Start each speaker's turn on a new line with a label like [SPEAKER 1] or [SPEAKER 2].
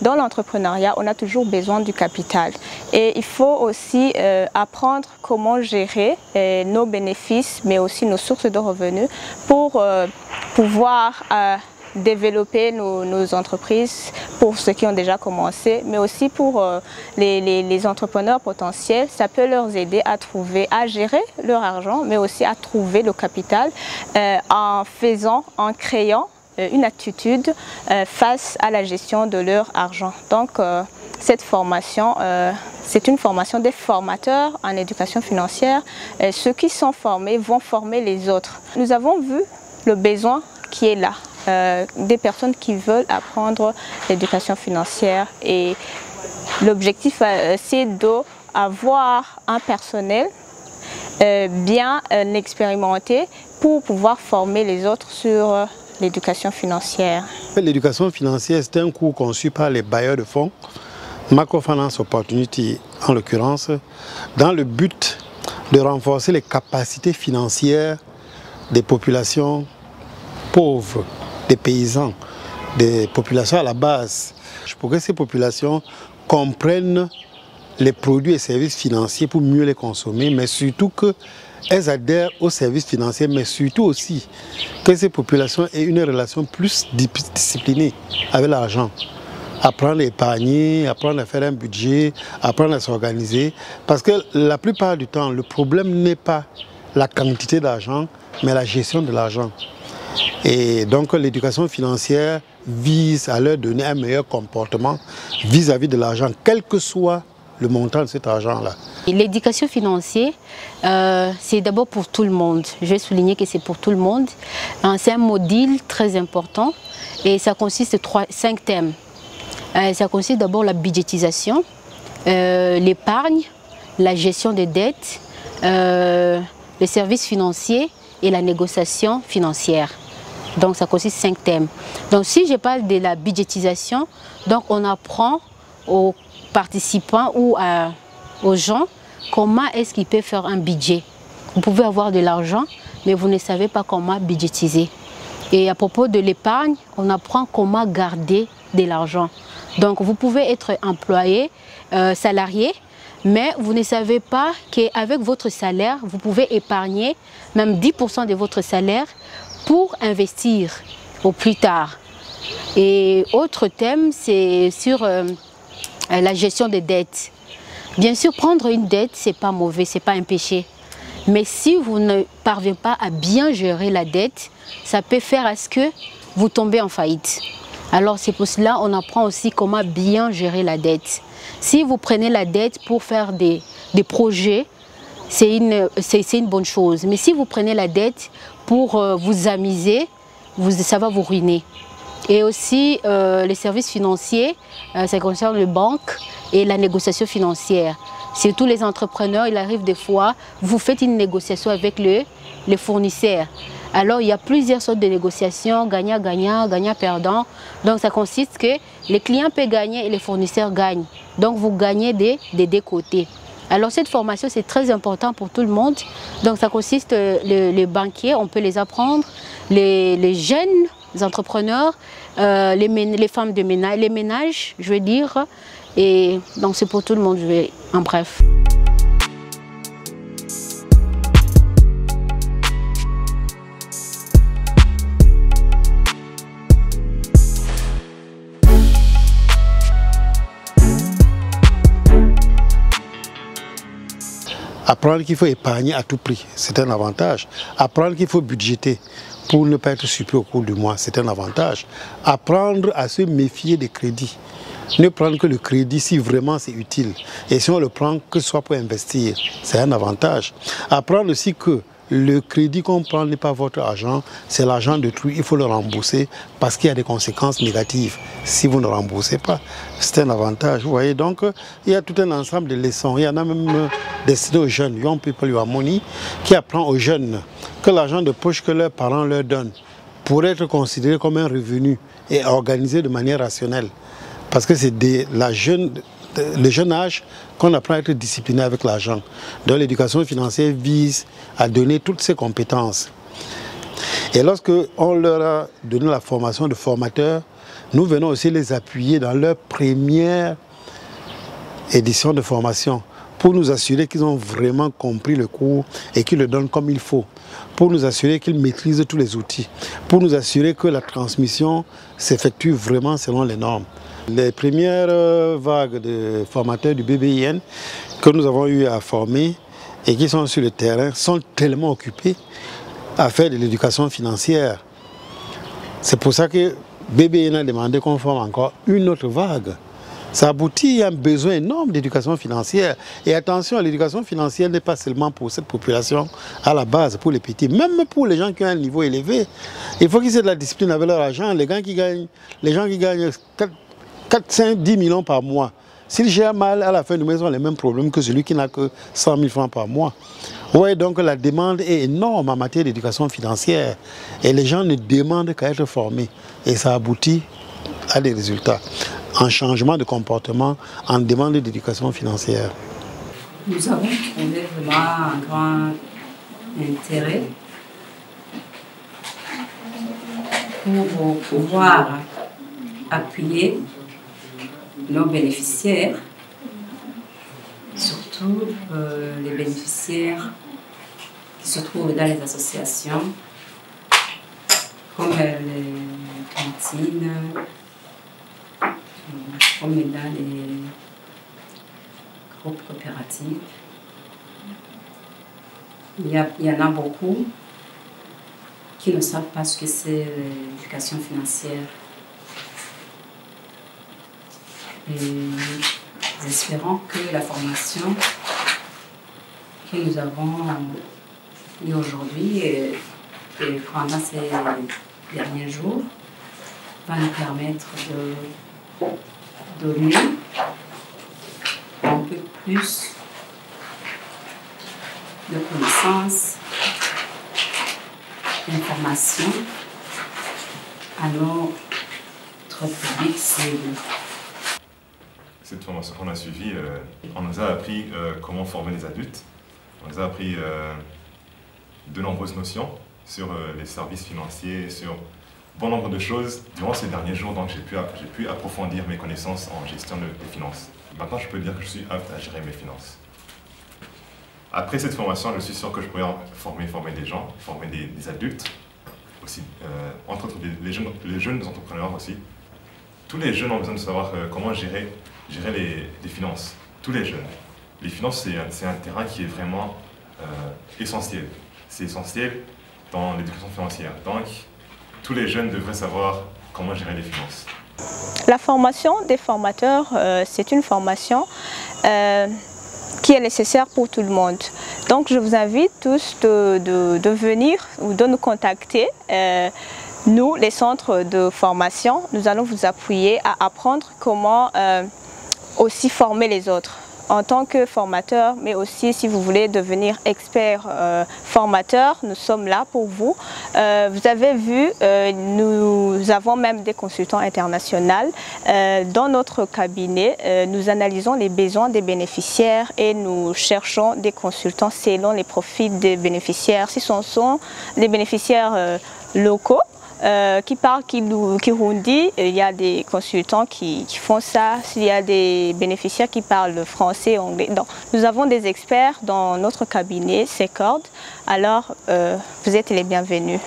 [SPEAKER 1] dans l'entrepreneuriat, on a toujours besoin du capital. Et il faut aussi apprendre comment gérer nos bénéfices, mais aussi nos sources de revenus pour pouvoir développer nos entreprises pour ceux qui ont déjà commencé, mais aussi pour les entrepreneurs potentiels. Ça peut leur aider à gérer leur argent, mais aussi à trouver le capital en créant une attitude face à la gestion de leur argent. Donc cette formation, c'est une formation des formateurs en éducation financière. Ceux qui sont formés vont former les autres. Nous avons vu le besoin qui est là. Des personnes qui veulent apprendre l'éducation financière, et l'objectif c'est d'avoir un personnel bien expérimenté pour pouvoir former les autres sur l'éducation financière.
[SPEAKER 2] L'éducation financière, c'est un cours conçu par les bailleurs de fonds, Macrofinance Opportunity en l'occurrence, dans le but de renforcer les capacités financières des populations pauvres, des paysans, des populations à la base, pour que ces populations comprennent les produits et services financiers pour mieux les consommer, mais surtout qu'elles adhèrent aux services financiers, mais surtout aussi que ces populations aient une relation plus disciplinée avec l'argent. Apprendre à épargner, apprendre à faire un budget, apprendre à s'organiser, parce que la plupart du temps, le problème n'est pas la quantité d'argent, mais la gestion de l'argent. Et donc l'éducation financière vise à leur donner un meilleur comportement vis-à-vis de l'argent, quel que soit le montant de cet argent-là.
[SPEAKER 3] L'éducation financière, c'est d'abord pour tout le monde. Je vais souligner que c'est pour tout le monde. C'est un module très important et ça consiste en 5 thèmes. Ça consiste d'abord la budgétisation, l'épargne, la gestion des dettes, les services financiers et la négociation financière. Donc ça consiste en 5 thèmes. Donc si je parle de la budgétisation, donc on apprend aux participants ou aux gens comment est-ce qu'ils peuvent faire un budget. Vous pouvez avoir de l'argent, mais vous ne savez pas comment budgétiser. Et à propos de l'épargne, on apprend comment garder de l'argent. Donc vous pouvez être employé, salarié, mais vous ne savez pas qu'avec votre salaire, vous pouvez épargner même 10% de votre salaire pour investir au plus tard. Et autre thème, c'est sur la gestion des dettes. Bien sûr, prendre une dette, ce n'est pas mauvais, ce n'est pas un péché. Mais si vous ne parvenez pas à bien gérer la dette, ça peut faire à ce que vous tombez en faillite. Alors c'est pour cela qu'on apprend aussi comment bien gérer la dette. Si vous prenez la dette pour faire des projets, c'est une bonne chose. Mais si vous prenez la dette pour vous amuser, ça va vous ruiner. Et aussi les services financiers, ça concerne les banques et la négociation financière. Surtout les entrepreneurs, il arrive des fois, vous faites une négociation avec les fournisseurs. Alors il y a plusieurs sortes de négociations, gagnant-gagnant, gagnant-perdant. Donc ça consiste que les clients peuvent gagner et les fournisseurs gagnent. Donc vous gagnez des deux côtés. Alors cette formation c'est très important pour tout le monde. Donc ça consiste, les banquiers, on peut les apprendre, les jeunes entrepreneurs, les femmes de ménage, les ménages, je veux dire. Et donc c'est pour tout le monde, en bref.
[SPEAKER 2] Apprendre qu'il faut épargner à tout prix, c'est un avantage. Apprendre qu'il faut budgéter pour ne pas être surpris au cours du mois, c'est un avantage. Apprendre à se méfier des crédits. Ne prendre que le crédit si vraiment c'est utile. Et si on le prend que ce soit pour investir, c'est un avantage. Apprendre aussi que le crédit qu'on prend n'est pas votre argent, c'est l'argent d'autrui, il faut le rembourser parce qu'il y a des conséquences négatives si vous ne remboursez pas. C'est un avantage, vous voyez. Donc, il y a tout un ensemble de leçons. Il y en a même destiné aux jeunes, Young People You Are Money, qui apprend aux jeunes que l'argent de poche que leurs parents leur donnent pourrait être considéré comme un revenu et organisé de manière rationnelle. Parce que c'est le jeune âge qu'on apprend à être discipliné avec l'argent. Donc l'éducation financière vise à donner toutes ces compétences. Et lorsque on leur a donné la formation de formateur, nous venons aussi les appuyer dans leur première édition de formation pour nous assurer qu'ils ont vraiment compris le cours et qu'ils le donnent comme il faut, pour nous assurer qu'ils maîtrisent tous les outils, pour nous assurer que la transmission s'effectue vraiment selon les normes. Les premières vagues de formateurs du BBIN que nous avons eu à former et qui sont sur le terrain sont tellement occupés à faire de l'éducation financière. C'est pour ça que BBIN a demandé qu'on forme encore une autre vague. Ça aboutit à un besoin énorme d'éducation financière. Et attention, l'éducation financière n'est pas seulement pour cette population à la base, pour les petits, même pour les gens qui ont un niveau élevé. Il faut qu'ils aient de la discipline avec leur argent. Les gens qui gagnent 4, 5, 10 millions par mois, s'ils gèrent mal, à la fin du mois, ils ont les mêmes problèmes que celui qui n'a que 100 000 francs par mois. Oui, donc la demande est énorme en matière d'éducation financière. Et les gens ne demandent qu'à être formés. Et ça aboutit à des résultats, en changement de comportement, en demande d'éducation financière.
[SPEAKER 4] Nous avons trouvé vraiment un grand intérêt pour pouvoir appuyer nos bénéficiaires, surtout les bénéficiaires qui se trouvent dans les associations, comme les cantines, comme dans les groupes coopératifs. Il y en a beaucoup qui ne savent pas ce que c'est l'éducation financière. Et nous espérons que la formation que nous avons eue aujourd'hui et pendant ces derniers jours va nous permettre de donner un peu plus de connaissances, d'informations à notre public cible.
[SPEAKER 5] Cette formation qu'on a suivie, on nous a appris comment former les adultes. On nous a appris de nombreuses notions sur les services financiers, sur bon nombre de choses. Durant ces derniers jours, donc, j'ai pu approfondir mes connaissances en gestion des finances. Maintenant, je peux dire que je suis apte à gérer mes finances. Après cette formation, je suis sûr que je pourrais former des gens, former des adultes, aussi, entre autres les jeunes entrepreneurs aussi. Tous les jeunes ont besoin de savoir comment gérer les finances. Tous les jeunes. Les finances, c'est un terrain qui est vraiment essentiel. C'est essentiel dans l'éducation financière. Donc, tous les jeunes devraient savoir comment gérer les finances.
[SPEAKER 1] La formation des formateurs, c'est une formation qui est nécessaire pour tout le monde. Donc, je vous invite tous de venir ou de nous contacter. Nous, les centres de formation, nous allons vous appuyer à apprendre comment aussi former les autres en tant que formateur, mais aussi si vous voulez devenir expert formateur, nous sommes là pour vous. Vous avez vu, nous avons même des consultants internationaux. Dans notre cabinet, nous analysons les besoins des bénéficiaires et nous cherchons des consultants selon les profils des bénéficiaires. Si ce sont des bénéficiaires locaux, qui parlent Kirundi, il y a des consultants qui font ça. S'il y a des bénéficiaires qui parlent français, anglais. Donc, nous avons des experts dans notre cabinet, CECORD. Alors, vous êtes les bienvenus.